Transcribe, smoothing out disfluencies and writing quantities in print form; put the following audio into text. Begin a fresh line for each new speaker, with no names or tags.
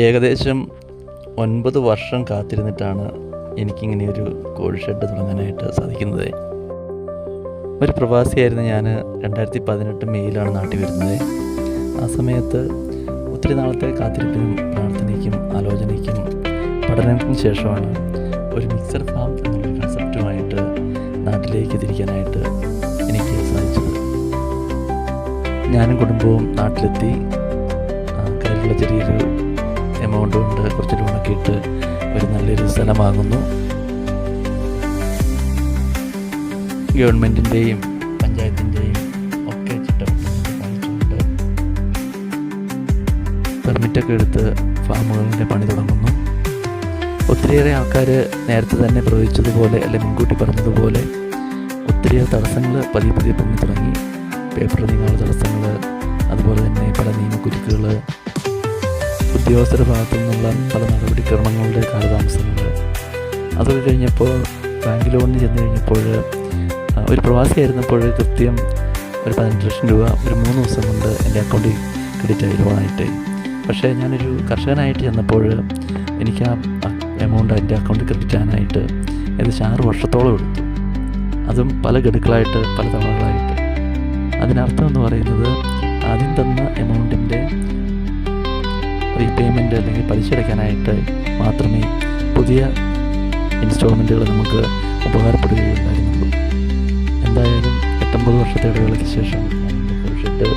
ഏകദേശം 9 വർഷം കാത്തിരുന്നിട്ടാണ് എനിക്കിങ്ങനെയൊരു കോഴി ഷെഡ് തുടങ്ങാനായിട്ട് സാധിക്കുന്നത്. ഒരു പ്രവാസിയായിരുന്നു ഞാൻ. 2018 മെയ്യിലാണ് നാട്ടിൽ വരുന്നത്. ആ സമയത്ത് ഒത്തിരി നാളത്തെ കാത്തിരിപ്പിനും പ്രാർത്ഥനയ്ക്കും ആലോചനയ്ക്കും പഠനത്തിനും ശേഷമാണ് ഒരു മിക്സഡ് ഫാം എന്നുള്ളൊരു കൺസെപ്റ്റുമായിട്ട് നാട്ടിലേക്ക് തിരിക്കാനായിട്ട് എനിക്ക് സാധിച്ചത്. ഞാനും കുടുംബവും നാട്ടിലെത്തി. കയ്യിലുള്ള ചെറിയൊരു എമൗണ്ട് കൊണ്ട് കുറച്ച് ലോണൊക്കെ ഇട്ട് ഒരു നല്ലൊരു സ്ഥലം വാങ്ങുന്നു. ഗവൺമെൻറ്റിൻ്റെയും പഞ്ചായത്തിൻ്റെയും ഒക്കെ ചിട്ടപ്പെടുത്തി കാണിച്ചുകൊണ്ട് പെർമിറ്റൊക്കെ എടുത്ത് ഫാമുകളുടെ പണി തുടങ്ങുന്നു. ഒത്തിരിയേറെ ആൾക്കാർ നേരത്തെ തന്നെ പ്രവചിച്ചതുപോലെ അല്ലെങ്കിൽ മുൻകൂട്ടി പറഞ്ഞതുപോലെ ഒത്തിരിയേറെ തടസ്സങ്ങൾ പതിയെ പൊങ്ങി തുടങ്ങി. പേപ്പർ നീങ്ങാനുള്ള തടസ്സങ്ങൾ, അതുപോലെ തന്നെ പല നിയമക്കുരുക്കുകൾ, ഉദ്യോഗസ്ഥരുടെ ഭാഗത്തു നിന്നുള്ള പല നടപടിക്രമങ്ങളുടെ കാലതാമസങ്ങൾ. അതൊക്കെ കഴിഞ്ഞപ്പോൾ ബാങ്ക് ലോണിന് ചെന്ന് കഴിഞ്ഞപ്പോൾ ഒരു പ്രവാസിയായിരുന്നപ്പോൾ കൃത്യം ഒരു 15 ലക്ഷം രൂപ ഒരു 3 ദിവസം കൊണ്ട് എൻ്റെ അക്കൗണ്ടിൽ ക്രെഡിറ്റ് ആയി ലോണായിട്ട്. പക്ഷേ ഞാനൊരു കർഷകനായിട്ട് ചെന്നപ്പോൾ എനിക്ക് ആ എമൗണ്ട് എൻ്റെ അക്കൗണ്ടിൽ ക്രെഡിറ്റ് ആകാനായിട്ട് ഏകദേശം 6 വർഷത്തോളം എടുത്തു. അതും പല ഗഡുക്കളായിട്ട്, പല തവണകളായിട്ട്. അതിനർത്ഥം എന്ന് പറയുന്നത് ആദ്യം തന്ന എമൗണ്ടിൻ്റെ റീപേയ്മെൻറ്റ് അല്ലെങ്കിൽ പലിശ അടയ്ക്കാനായിട്ട് മാത്രമേ പുതിയ ഇൻസ്റ്റാൾമെൻറ്റുകൾ നമുക്ക് ഉപകാരപ്പെടുകയുണ്ടായിരുന്നുള്ളൂ. എന്തായാലും 8-9 വർഷത്തെ ഇടവേളയ്ക്ക് ശേഷം ഷെഡ്